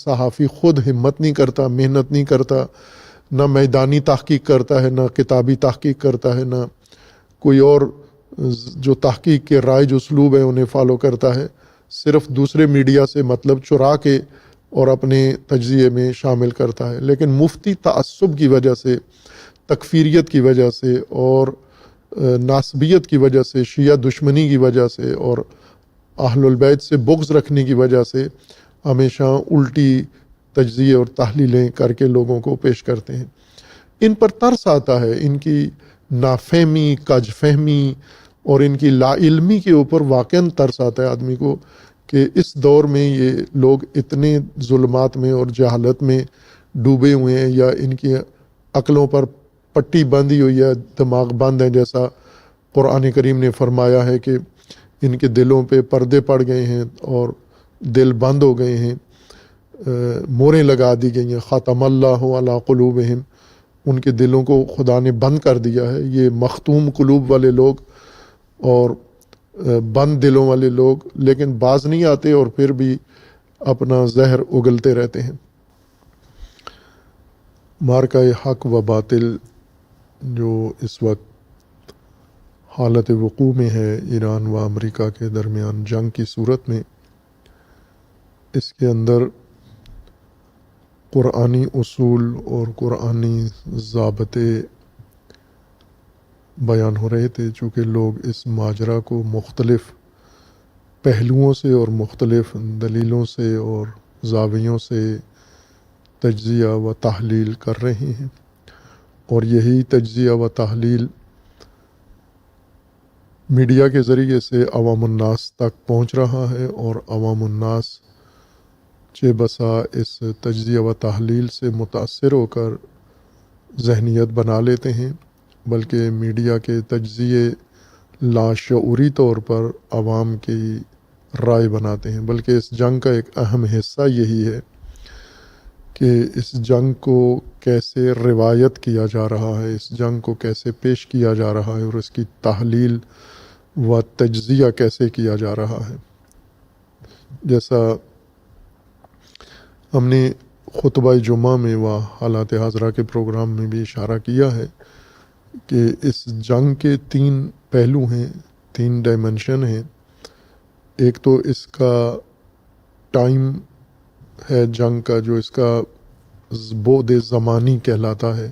صحافی خود ہمت نہیں کرتا، محنت نہیں کرتا، نہ میدانی تحقیق کرتا ہے، نہ کتابی تحقیق کرتا ہے، نہ کوئی اور جو تحقیق کے رائج اسلوب ہے انہیں فالو کرتا ہے، صرف دوسرے میڈیا سے مطلب چرا کے اور اپنے تجزیے میں شامل کرتا ہے۔ لیکن مفتی تعصب کی وجہ سے، تکفیریت کی وجہ سے اور ناسبیت کی وجہ سے، شیعہ دشمنی کی وجہ سے اور اہل البیت سے بغض رکھنے کی وجہ سے ہمیشہ الٹی تجزیے اور تحلیلیں کر کے لوگوں کو پیش کرتے ہیں۔ ان پر ترس آتا ہے، ان کی نافہمی، کج فہمی اور ان کی لا علمی کے اوپر واقعاً ترس آتا ہے آدمی کو کہ اس دور میں یہ لوگ اتنے ظلمات میں اور جہالت میں ڈوبے ہوئے ہیں، یا ان کی عقلوں پر پٹی باندھی ہوئی ہے، دماغ بند ہے، جیسا قرآن کریم نے فرمایا ہے کہ ان کے دلوں پہ پردے پڑ گئے ہیں اور دل بند ہو گئے ہیں، موریں لگا دی گئی ہیں، ختم اللہ علی قلوبہم، ان کے دلوں کو خدا نے بند کر دیا ہے۔ یہ مختوم قلوب والے لوگ اور بند دلوں والے لوگ لیکن باز نہیں آتے اور پھر بھی اپنا زہر اگلتے رہتے ہیں۔ مارکہ حق و باطل جو اس وقت حالت وقوع میں ہے ایران و امریکہ کے درمیان جنگ کی صورت میں، اس کے اندر قرآنی اصول اور قرآنی ضابطے بیان ہو رہے تھے، چونکہ لوگ اس ماجرا کو مختلف پہلوؤں سے اور مختلف دلیلوں سے اور زاویوں سے تجزیہ و تحلیل کر رہے ہیں، اور یہی تجزیہ و تحلیل میڈیا کے ذریعے سے عوام الناس تک پہنچ رہا ہے، اور عوام الناس چہ بسا اس تجزیہ و تحلیل سے متاثر ہو کر ذہنیت بنا لیتے ہیں، بلکہ میڈیا کے تجزیے لاشعوری طور پر عوام کی رائے بناتے ہیں۔ بلکہ اس جنگ کا ایک اہم حصہ یہی ہے کہ اس جنگ کو کیسے روایت کیا جا رہا ہے، اس جنگ کو کیسے پیش کیا جا رہا ہے، اور اس کی تحلیل و تجزیہ کیسے کیا جا رہا ہے۔ جیسا ہم نے خطبہ جمعہ میں و حالات حاضرہ کے پروگرام میں بھی اشارہ کیا ہے کہ اس جنگ کے 3 پہلو ہیں، 3 ڈائمنشن ہیں۔ ایک تو اس کا ٹائم ہے جنگ کا، جو اس کا بعد زمانی کہلاتا ہے،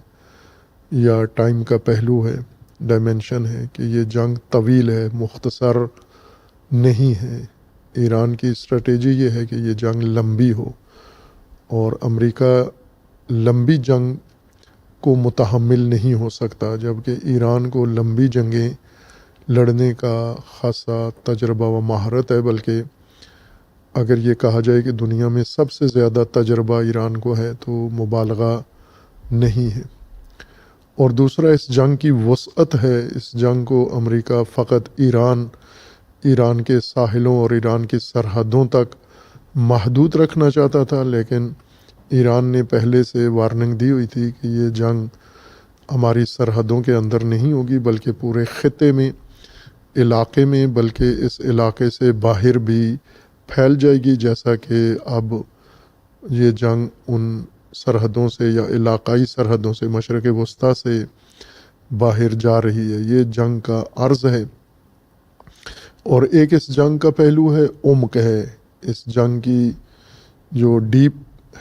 یا ٹائم کا پہلو ہے، ڈائمنشن ہے کہ یہ جنگ طویل ہے، مختصر نہیں ہے۔ ایران کی اسٹریٹجی یہ ہے کہ یہ جنگ لمبی ہو، اور امریکہ لمبی جنگ کو متحمل نہیں ہو سکتا، جبکہ ایران کو لمبی جنگیں لڑنے کا خاصا تجربہ و مہارت ہے، بلکہ اگر یہ کہا جائے کہ دنیا میں سب سے زیادہ تجربہ ایران کو ہے تو مبالغہ نہیں ہے۔ اور دوسرا اس جنگ کی وسعت ہے، اس جنگ کو امریکہ فقط ایران کے ساحلوں اور ایران کی سرحدوں تک محدود رکھنا چاہتا تھا، لیکن ایران نے پہلے سے وارننگ دی ہوئی تھی کہ یہ جنگ ہماری سرحدوں کے اندر نہیں ہوگی، بلکہ پورے خطے میں، علاقے میں، بلکہ اس علاقے سے باہر بھی پھیل جائے گی، جیسا کہ اب یہ جنگ ان سرحدوں سے یا علاقائی سرحدوں سے، مشرق وسطیٰ سے باہر جا رہی ہے۔ یہ جنگ کا عرض ہے۔ اور ایک اس جنگ کا پہلو ہے عمق ہے، اس جنگ کی جو ڈیپ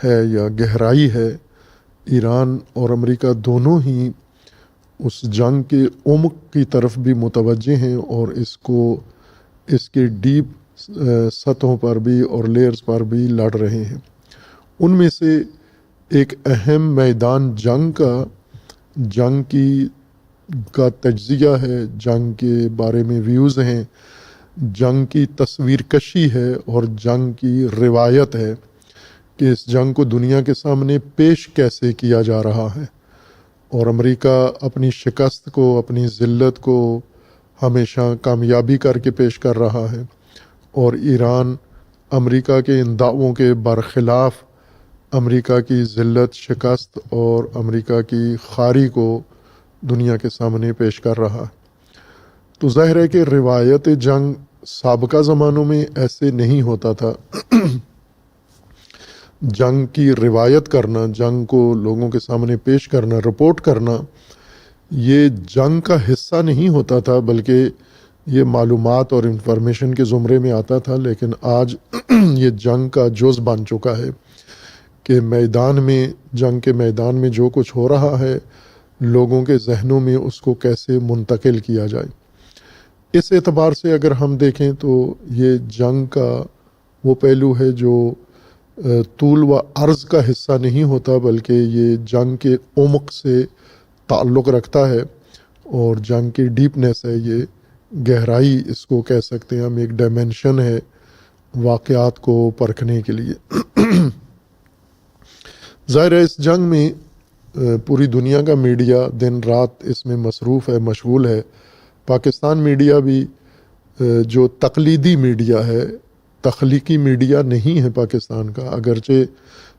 ہے یا گہرائی ہے، ایران اور امریکہ دونوں ہی اس جنگ کے عمق کی طرف بھی متوجہ ہیں، اور اس کے ڈیپ سطحوں پر بھی اور لیئرز پر بھی لڑ رہے ہیں۔ ان میں سے ایک اہم میدان جنگ کا تجزیہ ہے، جنگ کے بارے میں ویوز ہیں، جنگ کی تصویر کشی ہے، اور جنگ کی روایت ہے کہ اس جنگ کو دنیا کے سامنے پیش کیسے کیا جا رہا ہے۔ اور امریکہ اپنی شکست کو، اپنی ذلت کو ہمیشہ کامیابی کر کے پیش کر رہا ہے، اور ایران امریکہ کے ان دعووں کے برخلاف امریکہ کی ذلت، شکست اور امریکہ کی خاری کو دنیا کے سامنے پیش کر رہا ہے۔ تو ظاہر ہے کہ روایت جنگ سابقہ زمانوں میں ایسے نہیں ہوتا تھا۔ جنگ کی روایت کرنا، جنگ کو لوگوں کے سامنے پیش کرنا، رپورٹ کرنا، یہ جنگ کا حصہ نہیں ہوتا تھا، بلکہ یہ معلومات اور انفارمیشن کے زمرے میں آتا تھا۔ لیکن آج یہ جنگ کا جز بن چکا ہے کہ میدان میں، جنگ کے میدان میں جو کچھ ہو رہا ہے، لوگوں کے ذہنوں میں اس کو کیسے منتقل کیا جائے۔ اس اعتبار سے اگر ہم دیکھیں تو یہ جنگ کا وہ پہلو ہے جو طول و عرض کا حصہ نہیں ہوتا، بلکہ یہ جنگ کے عمق سے تعلق رکھتا ہے، اور جنگ کی ڈیپنیس ہے، یہ گہرائی اس کو کہہ سکتے ہیں ہم، ایک ڈائمینشن ہے واقعات کو پرکھنے کے لیے۔ ظاہر ہے اس جنگ میں پوری دنیا کا میڈیا دن رات اس میں مصروف ہے، مشغول ہے۔ پاکستان میڈیا بھی جو تقلیدی میڈیا ہے، تخلیقی میڈیا نہیں ہے پاکستان کا، اگرچہ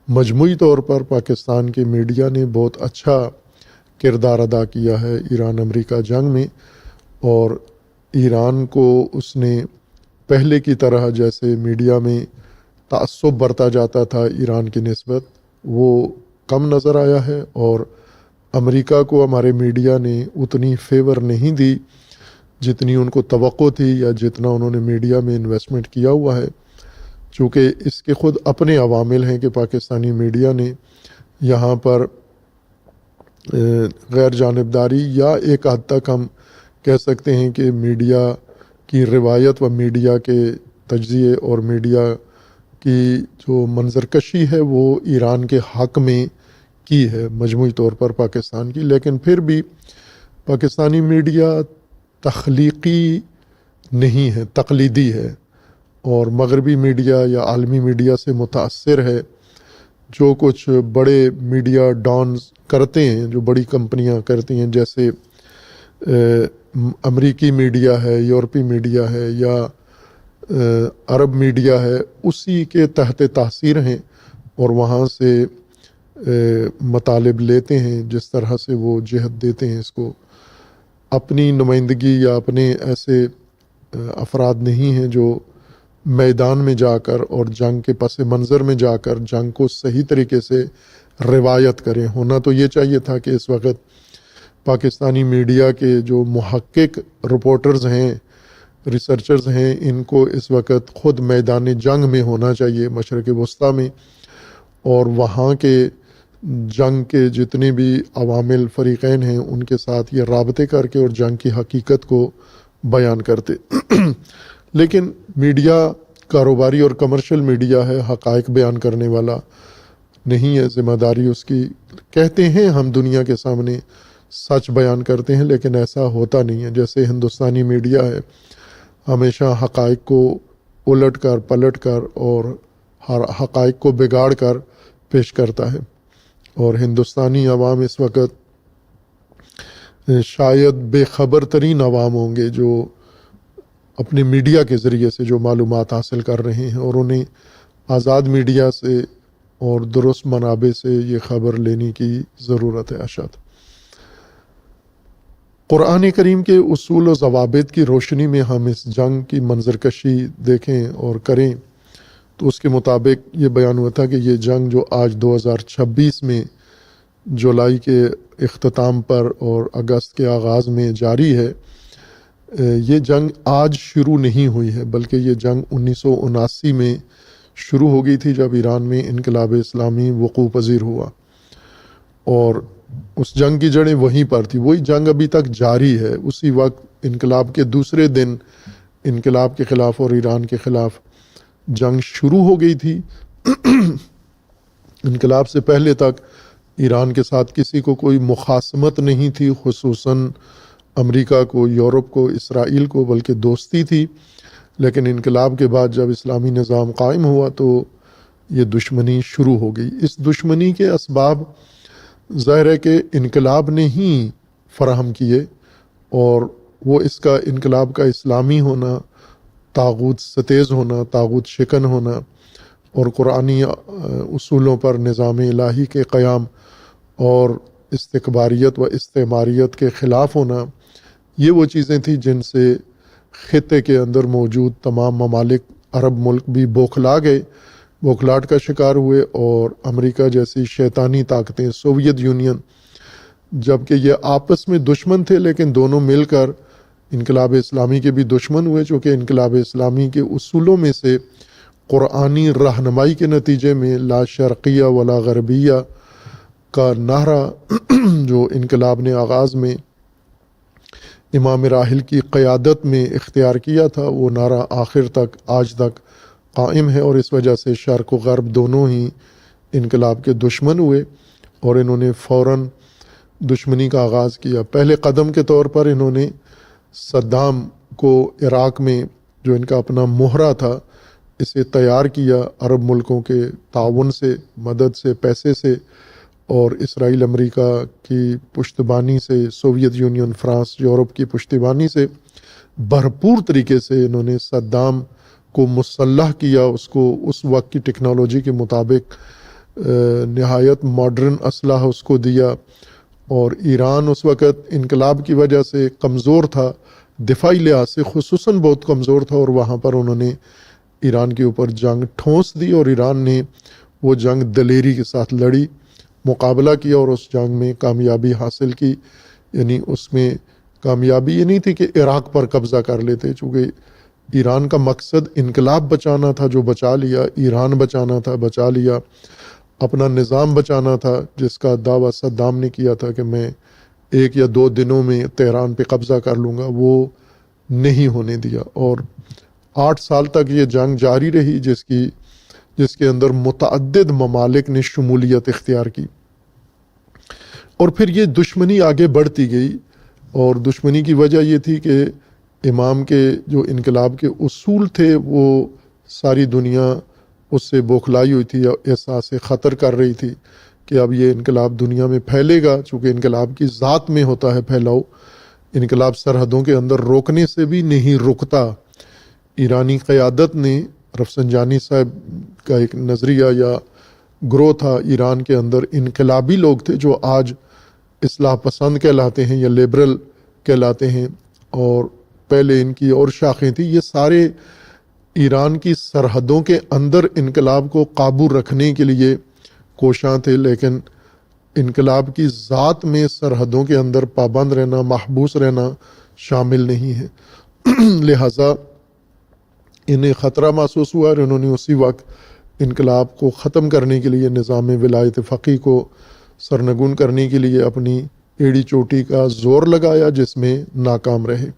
مجموعی طور پر پاکستان کے میڈیا نے بہت اچھا کردار ادا کیا ہے ایران امریکہ جنگ میں، اور ایران کو اس نے پہلے کی طرح جیسے میڈیا میں تعصب برتا جاتا تھا ایران کی نسبت، وہ کم نظر آیا ہے، اور امریکہ کو ہمارے میڈیا نے اتنی فیور نہیں دی جتنی ان کو توقع تھی، یا جتنا انہوں نے میڈیا میں انویسٹمنٹ کیا ہوا ہے، چونکہ اس کے خود اپنے عوامل ہیں کہ پاکستانی میڈیا نے یہاں پر غیر جانبداری، یا ایک حد تک ہم کہہ سکتے ہیں کہ میڈیا کی روایت و میڈیا کے تجزیے اور میڈیا کی جو منظرکشی ہے وہ ایران کے حق میں کی ہے مجموعی طور پر پاکستان کی۔ لیکن پھر بھی پاکستانی میڈیا تخلیقی نہیں ہے، تقلیدی ہے، اور مغربی میڈیا یا عالمی میڈیا سے متاثر ہے۔ جو کچھ بڑے میڈیا ڈانز کرتے ہیں، جو بڑی کمپنیاں کرتی ہیں، جیسے امریکی میڈیا ہے، یورپی میڈیا ہے، یا عرب میڈیا ہے، اسی کے تحت تاثیر ہیں، اور وہاں سے مطالب لیتے ہیں، جس طرح سے وہ جہت دیتے ہیں اس کو۔ اپنی نمائندگی یا اپنے ایسے افراد نہیں ہیں جو میدان میں جا کر اور جنگ کے پس منظر میں جا کر جنگ کو صحیح طریقے سے روایت کریں۔ ہونا تو یہ چاہیے تھا کہ اس وقت پاکستانی میڈیا کے جو محقق رپورٹرز ہیں، ریسرچرز ہیں، ان کو اس وقت خود میدان جنگ میں ہونا چاہیے، مشرق وسطیٰ میں، اور وہاں کے جنگ کے جتنے بھی عوامل فریقین ہیں ان کے ساتھ یہ رابطے کر کے اور جنگ کی حقیقت کو بیان کرتے۔ لیکن میڈیا کاروباری اور کمرشل میڈیا ہے، حقائق بیان کرنے والا نہیں ہے، ذمہ داری اس کی، کہتے ہیں ہم دنیا کے سامنے سچ بیان کرتے ہیں، لیکن ایسا ہوتا نہیں ہے۔ جیسے ہندوستانی میڈیا ہے، ہمیشہ حقائق کو الٹ کر پلٹ کر اور حقائق کو بگاڑ کر پیش کرتا ہے، اور ہندوستانی عوام اس وقت شاید بے خبر ترین عوام ہوں گے جو اپنے میڈیا کے ذریعے سے جو معلومات حاصل کر رہے ہیں، اور انہیں آزاد میڈیا سے اور درست منابع سے یہ خبر لینے کی ضرورت ہے۔ اشاد قرآن کریم کے اصول و ضوابط کی روشنی میں ہم اس جنگ کی منظرکشی دیکھیں اور کریں تو اس کے مطابق یہ بیان ہوا تھا کہ یہ جنگ جو آج 2026 میں جولائی کے اختتام پر اور اگست کے آغاز میں جاری ہے، یہ جنگ آج شروع نہیں ہوئی ہے، بلکہ یہ جنگ 1979 میں شروع ہو گئی تھی، جب ایران میں انقلاب اسلامی وقوع پذیر ہوا، اور اس جنگ کی جڑیں وہیں پر تھی۔ وہی جنگ ابھی تک جاری ہے۔ اسی وقت انقلاب کے دوسرے دن انقلاب کے خلاف اور ایران کے خلاف جنگ شروع ہو گئی تھی۔ انقلاب سے پہلے تک ایران کے ساتھ کسی کو کوئی مخاصمت نہیں تھی، خصوصاً امریکہ کو، یورپ کو، اسرائیل کو، بلکہ دوستی تھی۔ لیکن انقلاب کے بعد جب اسلامی نظام قائم ہوا تو یہ دشمنی شروع ہو گئی۔ اس دشمنی کے اسباب ظاہر ہے کہ انقلاب نے ہی فراہم کیے، اور وہ اس کا انقلاب کا اسلامی ہونا، طاغوت ستیز ہونا، طاغوت شکن ہونا، اور قرآنی اصولوں پر نظام الہی کے قیام اور استکباریت و استعماریت کے خلاف ہونا، یہ وہ چیزیں تھیں جن سے خطے کے اندر موجود تمام ممالک عرب ملک بھی بوکھلا گئے، بوکھلاہٹ کا شکار ہوئے، اور امریکہ جیسی شیطانی طاقتیں، سوویت یونین، جبکہ یہ آپس میں دشمن تھے لیکن دونوں مل کر انقلاب اسلامی کے بھی دشمن ہوئے، چونکہ انقلاب اسلامی کے اصولوں میں سے قرآنی رہنمائی کے نتیجے میں لا شرقیہ ولا غربیہ کا نعرہ جو انقلاب نے آغاز میں امام راحل کی قیادت میں اختیار کیا تھا، وہ نعرہ آخر تک آج تک قائم ہے، اور اس وجہ سے شرق و غرب دونوں ہی انقلاب کے دشمن ہوئے اور انہوں نے فوراً دشمنی کا آغاز کیا۔ پہلے قدم کے طور پر انہوں نے صدام کو عراق میں جو ان کا اپنا مہرہ تھا اسے تیار کیا عرب ملکوں کے تعاون سے، مدد سے، پیسے سے، اور اسرائیل امریکہ کی پشتبانی سے، سوویت یونین، فرانس، یورپ کی پشتبانی سے بھرپور طریقے سے انہوں نے صدام کو مسلح کیا، اس کو اس وقت کی ٹیکنالوجی کے مطابق نہایت ماڈرن اسلحہ اس کو دیا، اور ایران اس وقت انقلاب کی وجہ سے کمزور تھا، دفاعی لحاظ سے خصوصاً بہت کمزور تھا، اور وہاں پر انہوں نے ایران کے اوپر جنگ ٹھونس دی، اور ایران نے وہ جنگ دلیری کے ساتھ لڑی، مقابلہ کیا اور اس جنگ میں کامیابی حاصل کی۔ یعنی اس میں کامیابی یہ نہیں تھی کہ عراق پر قبضہ کر لیتے، چونکہ ایران کا مقصد انقلاب بچانا تھا، جو بچا لیا، ایران بچانا تھا، بچا لیا، اپنا نظام بچانا تھا، جس کا دعویٰ صدام نے کیا تھا کہ میں 1 یا 2 دنوں میں تہران پہ قبضہ کر لوں گا، وہ نہیں ہونے دیا، اور 8 سال تک یہ جنگ جاری رہی، جس کے اندر متعدد ممالک نے شمولیت اختیار کی، اور پھر یہ دشمنی آگے بڑھتی گئی، اور دشمنی کی وجہ یہ تھی کہ امام کے جو انقلاب کے اصول تھے وہ ساری دنیا اس سے بوکھلائی ہوئی تھی، احساس خطر کر رہی تھی کہ اب یہ انقلاب دنیا میں پھیلے گا، چونکہ انقلاب کی ذات میں ہوتا ہے پھیلاؤ، انقلاب سرحدوں کے اندر روکنے سے بھی نہیں رکتا۔ ایرانی قیادت نے، رفسنجانی صاحب کا ایک نظریہ یا گروہ تھا ایران کے اندر، انقلابی لوگ تھے جو آج اصلاح پسند کہلاتے ہیں یا لیبرل کہلاتے ہیں، اور پہلے ان کی اور شاخیں تھیں، یہ سارے ایران کی سرحدوں کے اندر انقلاب کو قابو رکھنے کے لیے کوشاں تھے، لیکن انقلاب کی ذات میں سرحدوں کے اندر پابند رہنا، محبوس رہنا شامل نہیں ہے۔ لہٰذا انہیں خطرہ محسوس ہوا، اور انہوں نے اسی وقت انقلاب کو ختم کرنے کے لیے، نظام ولایت فقیہ کو سرنگون کرنے کے لیے اپنی ایڑی چوٹی کا زور لگایا، جس میں ناکام رہے،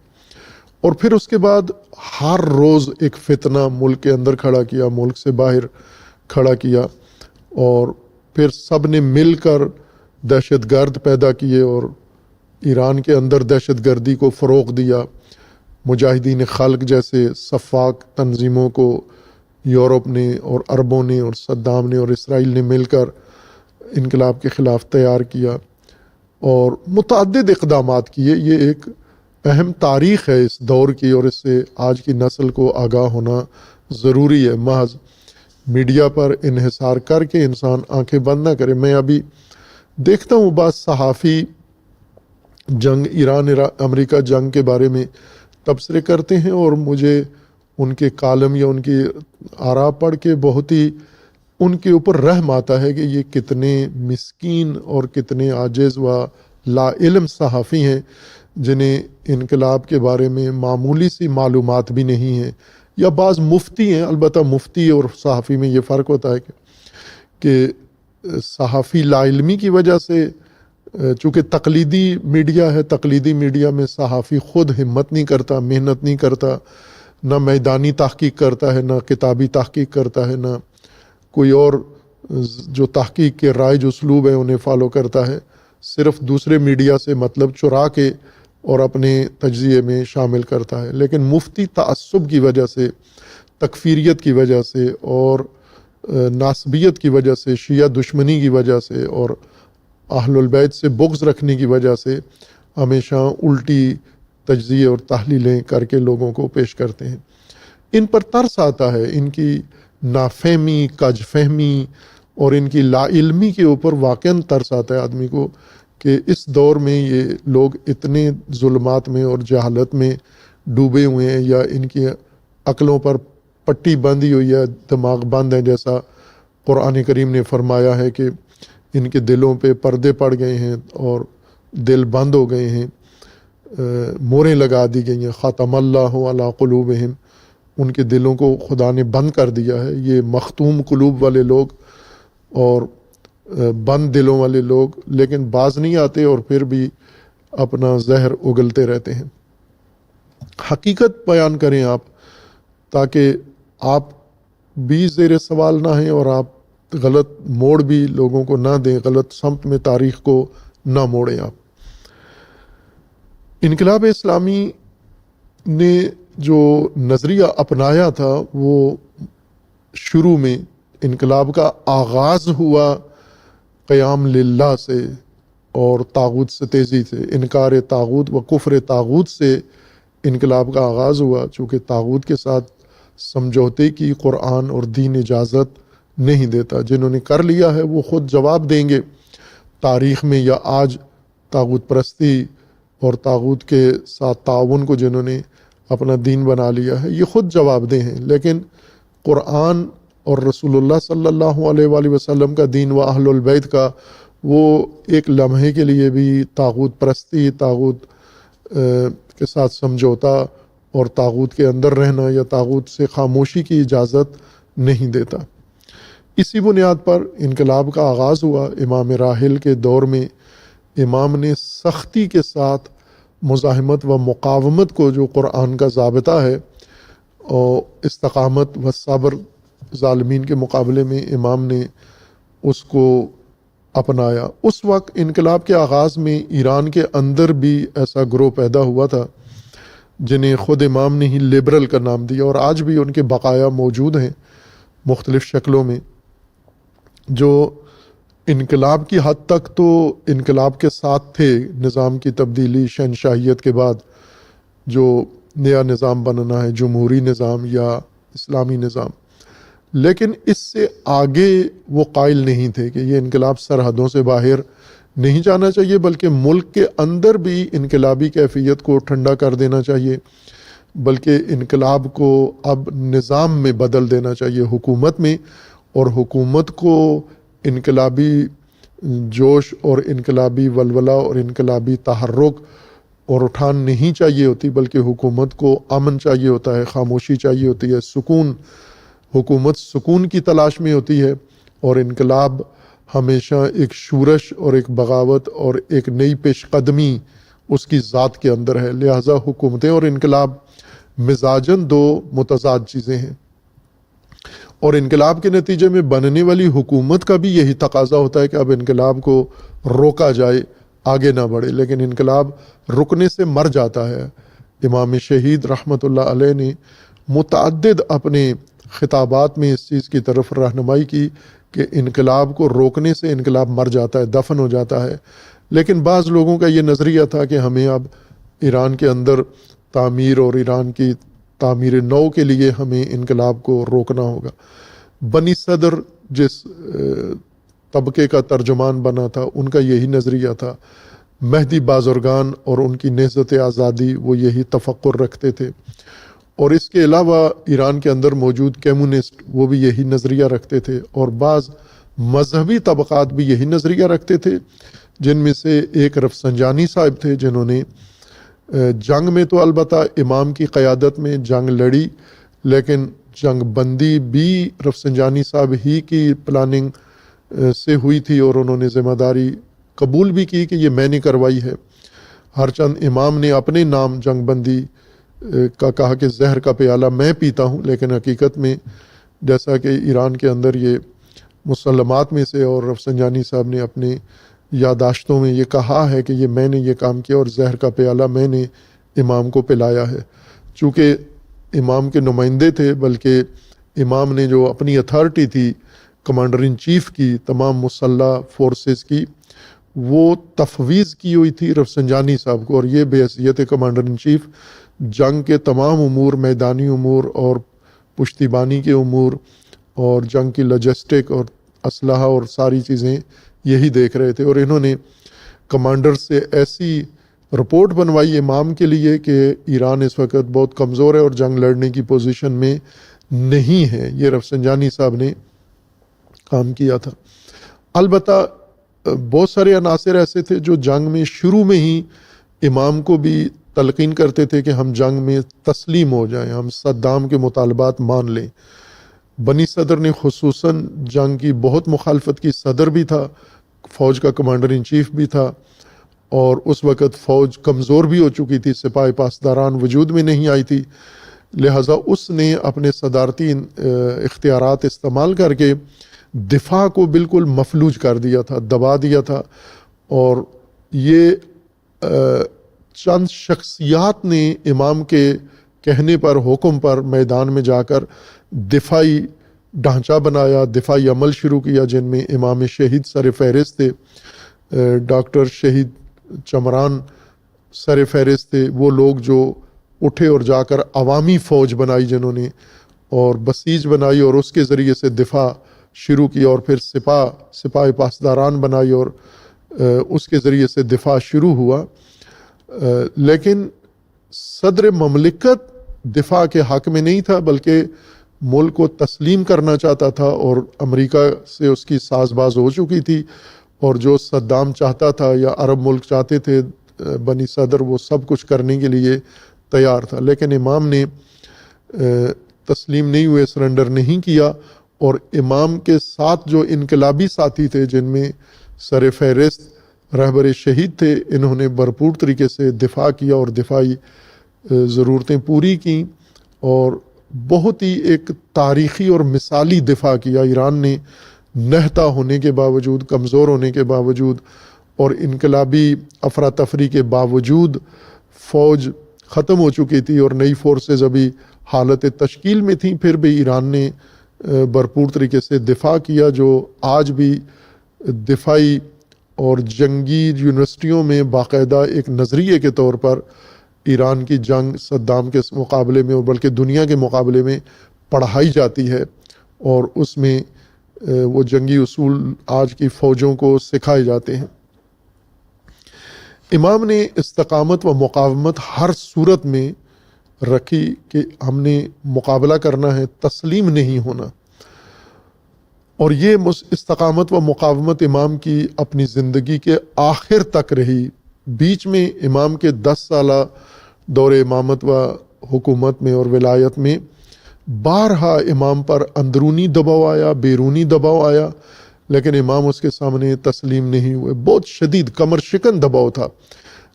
اور پھر اس کے بعد ہر روز ایک فتنہ ملک کے اندر کھڑا کیا، ملک سے باہر کھڑا کیا، اور پھر سب نے مل کر دہشت گرد پیدا کیے اور ایران کے اندر دہشت گردی کو فروغ دیا۔ مجاہدین خلق جیسے سفاک تنظیموں کو یورپ نے اور عربوں نے اور صدام نے اور اسرائیل نے مل کر انقلاب کے خلاف تیار کیا اور متعدد اقدامات کیے۔ یہ ایک اہم تاریخ ہے اس دور کی، اور اس سے آج کی نسل کو آگاہ ہونا ضروری ہے۔ محض میڈیا پر انحصار کر کے انسان آنکھیں بند نہ کرے۔ میں ابھی دیکھتا ہوں بعض صحافی جنگ ایران امریکہ جنگ کے بارے میں تبصرے کرتے ہیں، اور مجھے ان کے کالم یا ان کی آراء پڑھ کے بہت ہی ان کے اوپر رحم آتا ہے کہ یہ کتنے مسکین اور کتنے عاجز و لا علم صحافی ہیں، جنہیں انقلاب کے بارے میں معمولی سی معلومات بھی نہیں ہیں، یا بعض مفتی ہیں۔ البتہ مفتی اور صحافی میں یہ فرق ہوتا ہے کہ صحافی لا علمی کی وجہ سے، چونکہ تقلیدی میڈیا ہے، تقلیدی میڈیا میں صحافی خود ہمت نہیں کرتا، محنت نہیں کرتا، نہ میدانی تحقیق کرتا ہے، نہ کتابی تحقیق کرتا ہے، نہ کوئی اور جو تحقیق کے رائج اسلوب ہے انہیں فالو کرتا ہے، صرف دوسرے میڈیا سے مطلب چرا کے اور اپنے تجزیے میں شامل کرتا ہے۔ لیکن مفتی تعصب کی وجہ سے، تکفیریت کی وجہ سے اور ناسبیت کی وجہ سے، شیعہ دشمنی کی وجہ سے اور اہل البیت سے بغض رکھنے کی وجہ سے ہمیشہ الٹی تجزیے اور تحلیلیں کر کے لوگوں کو پیش کرتے ہیں۔ ان پر ترس آتا ہے، ان کی نافہمی، کج فہمی اور ان کی لا علمی کے اوپر واقعاً ترس آتا ہے آدمی کو کہ اس دور میں یہ لوگ اتنے ظلمات میں اور جہالت میں ڈوبے ہوئے ہیں، یا ان کی عقلوں پر پٹی باندھی ہوئی ہے، دماغ بند ہے، جیسا قرآن کریم نے فرمایا ہے کہ ان کے دلوں پہ پردے پڑ گئے ہیں اور دل بند ہو گئے ہیں، موریں لگا دی گئی ہیں، ختم اللہ علی قلوبہم، ان کے دلوں کو خدا نے بند کر دیا ہے۔ یہ مختوم قلوب والے لوگ اور بند دلوں والے لوگ لیکن باز نہیں آتے اور پھر بھی اپنا زہر اگلتے رہتے ہیں۔ حقیقت بیان کریں آپ، تاکہ آپ بھی زیر سوال نہ ہیں اور آپ غلط موڑ بھی لوگوں کو نہ دیں، غلط سمت میں تاریخ کو نہ موڑیں آپ۔ انقلاب اسلامی نے جو نظریہ اپنایا تھا وہ شروع میں انقلاب کا آغاز ہوا قیام للہ سے اور طاغوت سے تیزی سے، انکار طاغوت و کفر طاغوت سے انقلاب کا آغاز ہوا، چونکہ طاغوت کے ساتھ سمجھوتے کی قرآن اور دین اجازت نہیں دیتا۔ جنہوں نے کر لیا ہے وہ خود جواب دیں گے تاریخ میں، یا آج طاغوت پرستی اور طاغوت کے ساتھ تعاون کو جنہوں نے اپنا دین بنا لیا ہے یہ خود جواب دہ ہیں۔ لیکن قرآن اور رسول اللہ صلی اللہ علیہ وآلہ وسلم کا دین و اہل البیت کا وہ ایک لمحے کے لیے بھی طاغوت پرستی، طاغوت کے ساتھ سمجھوتا اور طاغوت کے اندر رہنا یا طاغوت سے خاموشی کی اجازت نہیں دیتا۔ اسی بنیاد پر انقلاب کا آغاز ہوا۔ امام راحل کے دور میں امام نے سختی کے ساتھ مزاحمت و مقاومت کو، جو قرآن کا ضابطہ ہے، اور استقامت و صبر ظالمین کے مقابلے میں امام نے اس کو اپنایا۔ اس وقت انقلاب کے آغاز میں ایران کے اندر بھی ایسا گروہ پیدا ہوا تھا جنہیں خود امام نے ہی لبرل کا نام دیا، اور آج بھی ان کے بقایا موجود ہیں مختلف شکلوں میں، جو انقلاب کی حد تک تو انقلاب کے ساتھ تھے، نظام کی تبدیلی شہنشاہیت کے بعد جو نیا نظام بننا ہے، جمہوری نظام یا اسلامی نظام، لیکن اس سے آگے وہ قائل نہیں تھے کہ یہ انقلاب سرحدوں سے باہر نہیں جانا چاہیے، بلکہ ملک کے اندر بھی انقلابی کیفیت کو ٹھنڈا کر دینا چاہیے، بلکہ انقلاب کو اب نظام میں بدل دینا چاہیے، حکومت میں، اور حکومت کو انقلابی جوش اور انقلابی ولولہ اور انقلابی تحرک اور اٹھان نہیں چاہیے ہوتی، بلکہ حکومت کو امن چاہیے ہوتا ہے، خاموشی چاہیے ہوتی ہے، سکون، حکومت سکون کی تلاش میں ہوتی ہے، اور انقلاب ہمیشہ ایک شورش اور ایک بغاوت اور ایک نئی پیش قدمی اس کی ذات کے اندر ہے۔ لہٰذا حکومتیں اور انقلاب مزاجاً دو متضاد چیزیں ہیں، اور انقلاب کے نتیجے میں بننے والی حکومت کا بھی یہی تقاضا ہوتا ہے کہ اب انقلاب کو روکا جائے، آگے نہ بڑھے، لیکن انقلاب رکنے سے مر جاتا ہے۔ امام شہید رحمۃ اللہ علیہ نے متعدد اپنے خطابات میں اس چیز کی طرف رہنمائی کی کہ انقلاب کو روکنے سے انقلاب مر جاتا ہے، دفن ہو جاتا ہے، لیکن بعض لوگوں کا یہ نظریہ تھا کہ ہمیں اب ایران کے اندر تعمیر اور ایران کی تعمیر نو کے لیے ہمیں انقلاب کو روکنا ہوگا۔ بنی صدر جس طبقے کا ترجمان بنا تھا ان کا یہی نظریہ تھا، مہدی بازرگان اور ان کی نہضت آزادی وہ یہی تفکر رکھتے تھے، اور اس کے علاوہ ایران کے اندر موجود کمیونسٹ وہ بھی یہی نظریہ رکھتے تھے، اور بعض مذہبی طبقات بھی یہی نظریہ رکھتے تھے، جن میں سے ایک رفسنجانی صاحب تھے جنہوں نے جنگ میں تو البتہ امام کی قیادت میں جنگ لڑی، لیکن جنگ بندی بھی رفسنجانی صاحب ہی کی پلاننگ سے ہوئی تھی، اور انہوں نے ذمہ داری قبول بھی کی کہ یہ میں نے کروائی ہے۔ ہرچند امام نے اپنے نام جنگ بندی کا کہا کہ زہر کا پیالہ میں پیتا ہوں، لیکن حقیقت میں جیسا کہ ایران کے اندر یہ مسلمات میں سے، اور رفسنجانی صاحب نے اپنے یادداشتوں میں یہ کہا ہے کہ یہ میں نے یہ کام کیا اور زہر کا پیالہ میں نے امام کو پلایا ہے، چونکہ امام کے نمائندے تھے، بلکہ امام نے جو اپنی اتھارٹی تھی کمانڈر ان چیف کی، تمام مسلح فورسز کی، وہ تفویض کی ہوئی تھی رفسنجانی صاحب کو، اور یہ بحیثیت کمانڈر ان چیف جنگ کے تمام امور، میدانی امور اور پشتیبانی کے امور اور جنگ کی لاجسٹک اور اسلحہ اور ساری چیزیں یہی دیکھ رہے تھے، اور انہوں نے کمانڈر سے ایسی رپورٹ بنوائی امام کے لیے کہ ایران اس وقت بہت کمزور ہے اور جنگ لڑنے کی پوزیشن میں نہیں ہے۔ یہ رفسنجانی صاحب نے کام کیا تھا۔ البتہ بہت سارے عناصر ایسے تھے جو جنگ میں شروع میں ہی امام کو بھی تلقین کرتے تھے کہ ہم جنگ میں تسلیم ہو جائیں، ہم صدام کے مطالبات مان لیں۔ بنی صدر نے خصوصاً جنگ کی بہت مخالفت کی، صدر بھی تھا، فوج کا کمانڈر ان چیف بھی تھا، اور اس وقت فوج کمزور بھی ہو چکی تھی، سپاہی پاسداران وجود میں نہیں آئی تھی، لہٰذا اس نے اپنے صدارتی اختیارات استعمال کر کے دفاع کو بالکل مفلوج کر دیا تھا، دبا دیا تھا۔ اور یہ چند شخصیات نے امام کے کہنے پر، حکم پر میدان میں جا کر دفاعی ڈھانچہ بنایا، دفاعی عمل شروع کیا، جن میں امام شہید سر فہرست تھے، ڈاکٹر شہید چمران سر فہرست تھے، وہ لوگ جو اٹھے اور جا کر عوامی فوج بنائی جنہوں نے، اور بسیج بنائی اور اس کے ذریعے سے دفاع شروع کیا، اور پھر سپاہی پاسداران بنائی اور اس کے ذریعے سے دفاع شروع ہوا۔ لیکن صدر مملکت دفاع کے حق میں نہیں تھا، بلکہ ملک کو تسلیم کرنا چاہتا تھا، اور امریکہ سے اس کی ساز باز ہو چکی تھی، اور جو صدام چاہتا تھا یا عرب ملک چاہتے تھے بنی صدر، وہ سب کچھ کرنے کے لیے تیار تھا۔ لیکن امام نے تسلیم نہیں ہوئے، سرنڈر نہیں کیا، اور امام کے ساتھ جو انقلابی ساتھی تھے جن میں سر فہرست رہبر شہید تھے، انہوں نے بھرپور طریقے سے دفاع کیا اور دفاعی ضرورتیں پوری کیں، اور بہت ہی ایک تاریخی اور مثالی دفاع کیا۔ ایران نے نہتا ہونے کے باوجود، کمزور ہونے کے باوجود اور انقلابی افراتفری کے باوجود، فوج ختم ہو چکی تھی اور نئی فورسز ابھی حالت تشکیل میں تھیں، پھر بھی ایران نے بھرپور طریقے سے دفاع کیا، جو آج بھی دفاعی اور جنگی یونیورسٹیوں میں باقاعدہ ایک نظریے کے طور پر ایران کی جنگ صدام کے مقابلے میں، اور بلکہ دنیا کے مقابلے میں پڑھائی جاتی ہے، اور اس میں وہ جنگی اصول آج کی فوجوں کو سکھائے جاتے ہیں۔ امام نے استقامت و مقاومت ہر صورت میں رکھی کہ ہم نے مقابلہ کرنا ہے، تسلیم نہیں ہونا، اور یہ استقامت و مقاومت امام کی اپنی زندگی کے آخر تک رہی۔ بیچ میں امام کے 10 سالہ دور امامت و حکومت میں اور ولایت میں بارہا امام پر اندرونی دباؤ آیا، بیرونی دباؤ آیا، لیکن امام اس کے سامنے تسلیم نہیں ہوئے۔ بہت شدید کمر شکن دباؤ تھا،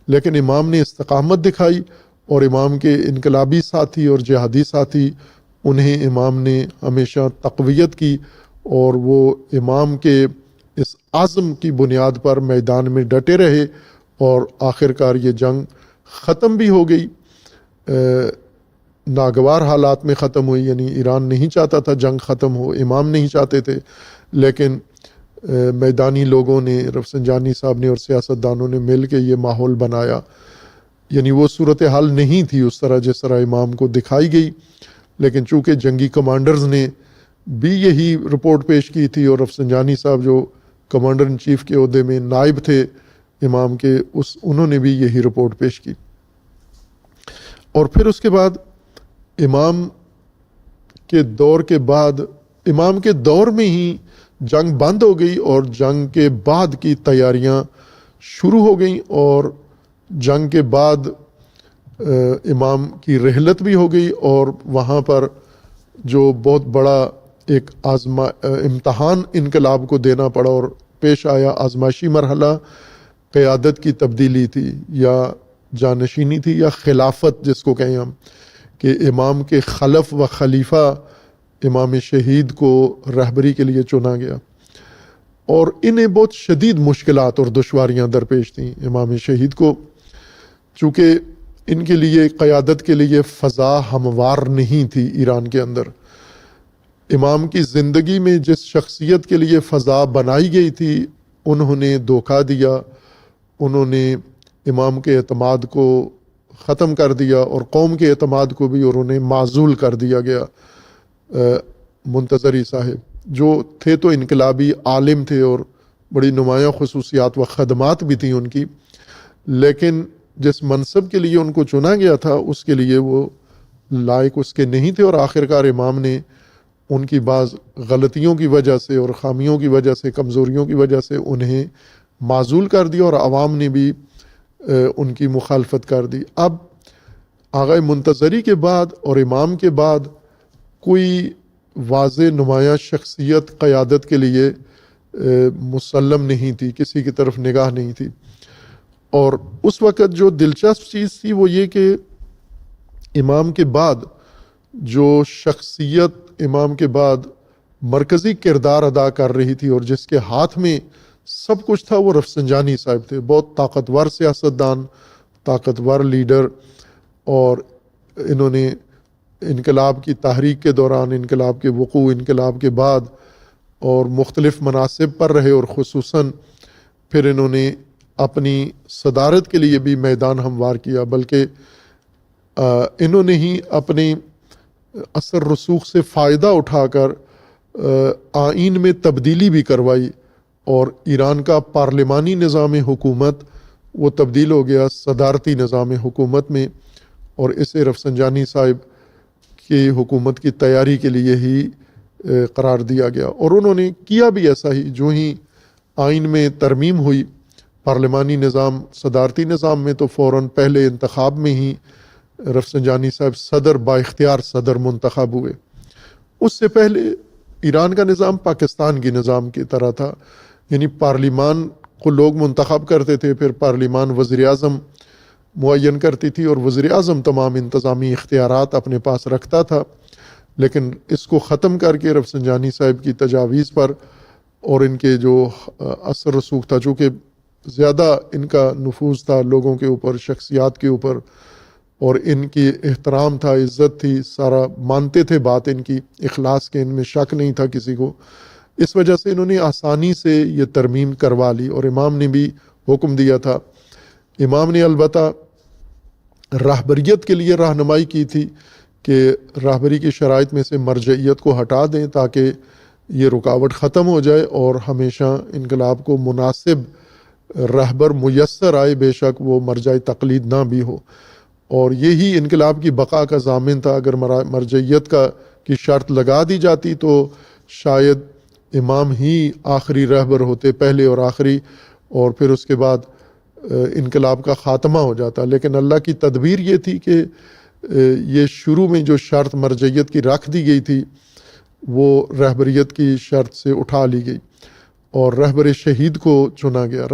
لیکن امام نے استقامت دکھائی، اور امام کے انقلابی ساتھی اور جہادی ساتھی، انہیں امام نے ہمیشہ تقویت کی، اور وہ امام کے اس عزم کی بنیاد پر میدان میں ڈٹے رہے، اور آخرکار یہ جنگ ختم بھی ہو گئی، ناگوار حالات میں ختم ہوئی، یعنی ایران نہیں چاہتا تھا جنگ ختم ہو، امام نہیں چاہتے تھے، لیکن میدانی لوگوں نے، رفسنجانی صاحب نے اور سیاستدانوں نے مل کے یہ ماحول بنایا۔ یعنی وہ صورتحال نہیں تھی اس طرح جس طرح امام کو دکھائی گئی، لیکن چونکہ جنگی کمانڈرز نے بھی یہی رپورٹ پیش کی تھی، اور رفسنجانی صاحب جو کمانڈر ان چیف کے عہدے میں نائب تھے امام کے، انہوں نے بھی یہی رپورٹ پیش کی۔ اور پھر اس کے بعد امام کے دور کے بعد، امام کے دور میں ہی جنگ بند ہو گئی، اور جنگ کے بعد کی تیاریاں شروع ہو گئیں، اور جنگ کے بعد امام کی رحلت بھی ہو گئی، اور وہاں پر جو بہت بڑا ایک امتحان انقلاب کو دینا پڑا اور پیش آیا، آزمائشی مرحلہ قیادت کی تبدیلی تھی، یا جانشینی تھی، یا خلافت جس کو کہیں ہم، کہ امام کے خلف و خلیفہ امام شہید کو رہبری کے لیے چنا گیا، اور انہیں بہت شدید مشکلات اور دشواریاں درپیش تھیں امام شہید کو، چونکہ ان کے لیے قیادت کے لیے فضا ہموار نہیں تھی ایران کے اندر۔ امام کی زندگی میں جس شخصیت کے لیے فضا بنائی گئی تھی، انہوں نے دھوکہ دیا، انہوں نے امام کے اعتماد کو ختم کر دیا، اور قوم کے اعتماد کو بھی، اور انہیں معزول کر دیا گیا۔ منتظری صاحب جو تھے تو انقلابی عالم تھے، اور بڑی نمایاں خصوصیات و خدمات بھی تھیں ان کی، لیکن جس منصب کے لیے ان کو چنا گیا تھا اس کے لیے وہ لائق اس کے نہیں تھے، اور آخرکار امام نے ان کی بعض غلطیوں کی وجہ سے اور خامیوں کی وجہ سے، کمزوریوں کی وجہ سے انہیں معزول کر دیا، اور عوام نے بھی ان کی مخالفت کر دی۔ اب آغا منتظری کے بعد اور امام کے بعد کوئی واضح نمایاں شخصیت قیادت کے لیے مسلم نہیں تھی، کسی کی طرف نگاہ نہیں تھی۔ اور اس وقت جو دلچسپ چیز تھی وہ یہ کہ امام کے بعد جو شخصیت امام کے بعد مرکزی کردار ادا کر رہی تھی اور جس کے ہاتھ میں سب کچھ تھا، وہ رفسنجانی صاحب تھے۔ بہت طاقتور سیاستدان، طاقتور لیڈر، اور انہوں نے انقلاب کی تحریک کے دوران، انقلاب کے وقوع، انقلاب کے بعد اور مختلف مناصب پر رہے، اور خصوصاً پھر انہوں نے اپنی صدارت کے لیے بھی میدان ہموار کیا، بلکہ انہوں نے ہی اپنے اثر رسوخ سے فائدہ اٹھا کر آئین میں تبدیلی بھی کروائی، اور ایران کا پارلیمانی نظام حکومت وہ تبدیل ہو گیا صدارتی نظام حکومت میں، اور اسے رفسنجانی صاحب کی حکومت کی تیاری کے لیے ہی قرار دیا گیا۔ اور انہوں نے کیا بھی ایسا ہی، جو ہی آئین میں ترمیم ہوئی پارلیمانی نظام صدارتی نظام میں، تو فوراً پہلے انتخاب میں ہی رفسنجانی صاحب صدر با اختیار صدر منتخب ہوئے۔ اس سے پہلے ایران کا نظام پاکستان کی نظام کی طرح تھا، یعنی پارلیمان کو لوگ منتخب کرتے تھے، پھر پارلیمان وزیر اعظم معین کرتی تھی، اور وزیر اعظم تمام انتظامی اختیارات اپنے پاس رکھتا تھا۔ لیکن اس کو ختم کر کے رفسنجانی صاحب کی تجاویز پر اور ان کے جو اثر رسوخ تھا، چونکہ زیادہ ان کا نفوذ تھا لوگوں کے اوپر، شخصیات کے اوپر، اور ان کی احترام تھا، عزت تھی، سارا مانتے تھے بات ان کی، اخلاص کے ان میں شک نہیں تھا کسی کو، اس وجہ سے انہوں نے آسانی سے یہ ترمیم کروا لی۔ اور امام نے بھی حکم دیا تھا، امام نے البتہ راہبریت کے لیے رہنمائی کی تھی کہ راہبری کی شرائط میں سے مرجعیت کو ہٹا دیں تاکہ یہ رکاوٹ ختم ہو جائے اور ہمیشہ انقلاب کو مناسب رہبر میسر آئے، بے شک وہ مرجع تقلید نہ بھی ہو۔ اور یہی انقلاب کی بقا کا ضامن تھا۔ اگر مرجعیت کی شرط لگا دی جاتی تو شاید امام ہی آخری رہبر ہوتے، پہلے اور آخری، اور پھر اس کے بعد انقلاب کا خاتمہ ہو جاتا۔ لیکن اللہ کی تدبیر یہ تھی کہ یہ شروع میں جو شرط مرجعیت کی رکھ دی گئی تھی وہ رہبریت کی شرط سے اٹھا لی گئی اور رہبر شہید کو چنا گیا۔